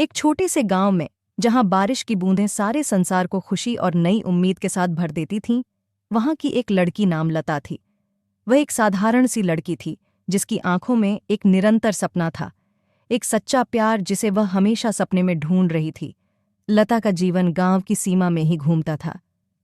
एक छोटे से गांव में, जहां बारिश की बूंदें सारे संसार को खुशी और नई उम्मीद के साथ भर देती थीं, वहां की एक लड़की नाम लता थी। वह एक साधारण सी लड़की थी, जिसकी आंखों में एक निरंतर सपना था, एक सच्चा प्यार जिसे वह हमेशा सपने में ढूंढ रही थी। लता का जीवन गांव की सीमा में ही घूमता था।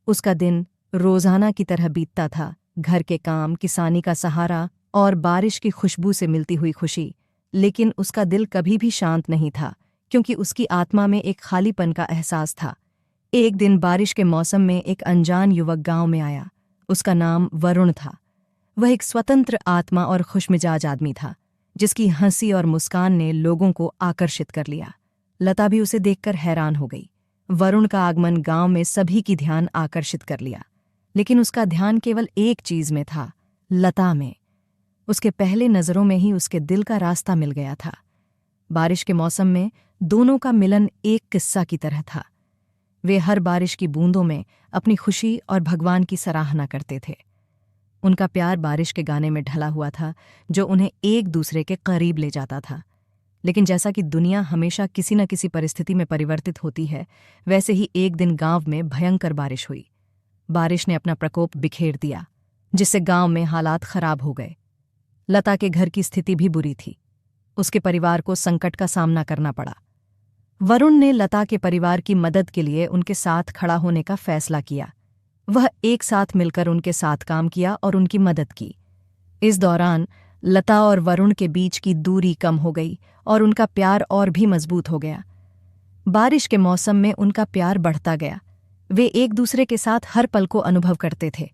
उसका दिन रोजाना की तरह बीतता था, घर के काम, किसानी का सहारा और बारिश की खुशबू से मिलती हुई खुशी। लेकिन उसका दिल कभी भी शांत नहीं था, क्योंकि उसकी आत्मा में एक खालीपन का एहसास था। एक दिन बारिश के मौसम में एक अनजान युवक गांव में आया। उसका नाम वरुण था। वह एक स्वतंत्र आत्मा और खुशमिजाज आदमी था, जिसकी हंसी और मुस्कान ने लोगों को आकर्षित कर लिया। लता भी उसे देखकर हैरान हो गई। वरुण का आगमन गांव में सभी की ध्यान आकर्षित कर लिया, लेकिन उसका ध्यान केवल एक चीज में था, लता में। उसके पहले नजरों में ही उसके दिल का रास्ता मिल गया था। बारिश के मौसम में दोनों का मिलन एक किस्सा की तरह था। वे हर बारिश की बूंदों में अपनी खुशी और भगवान की सराहना करते थे। उनका प्यार बारिश के गाने में ढला हुआ था, जो उन्हें एक दूसरे के करीब ले जाता था। लेकिन जैसा कि दुनिया हमेशा किसी न किसी परिस्थिति में परिवर्तित होती है, वैसे ही एक दिन गांव में भयंकर बारिश हुई। बारिश ने अपना प्रकोप बिखेर दिया, जिससे गांव में हालात खराब हो गए। लता के घर की स्थिति भी बुरी थी। उसके परिवार को संकट का सामना करना पड़ा। वरुण ने लता के परिवार की मदद के लिए उनके साथ खड़ा होने का फैसला किया। वह एक साथ मिलकर उनके साथ काम किया और उनकी मदद की। इस दौरान लता और वरुण के बीच की दूरी कम हो गई और उनका प्यार और भी मजबूत हो गया। बारिश के मौसम में उनका प्यार बढ़ता गया। वे एक दूसरे के साथ हर पल को अनुभव करते थे।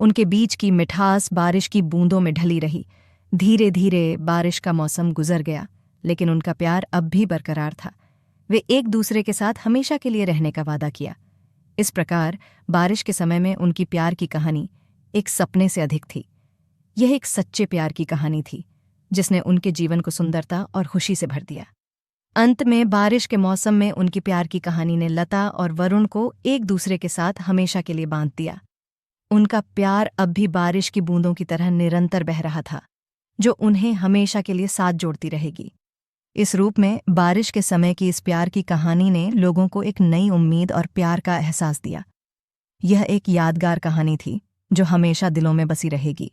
उनके बीच की मिठास बारिश की बूंदों में ढली रही। धीरे धीरे बारिश का मौसम गुजर गया, लेकिन उनका प्यार अब भी बरकरार था। वे एक दूसरे के साथ हमेशा के लिए रहने का वादा किया। इस प्रकार बारिश के समय में उनकी प्यार की कहानी एक सपने से अधिक थी। यह एक सच्चे प्यार की कहानी थी, जिसने उनके जीवन को सुंदरता और खुशी से भर दिया। अंत में बारिश के मौसम में उनकी प्यार की कहानी ने लता और वरुण को एक दूसरे के साथ हमेशा के लिए बांध दिया। उनका प्यार अब भी बारिश की बूंदों की तरह निरंतर बह रहा था, जो उन्हें हमेशा के लिए साथ जोड़ती रहेगी। इस रूप में बारिश के समय की इस प्यार की कहानी ने लोगों को एक नई उम्मीद और प्यार का एहसास दिया। यह एक यादगार कहानी थी, जो हमेशा दिलों में बसी रहेगी।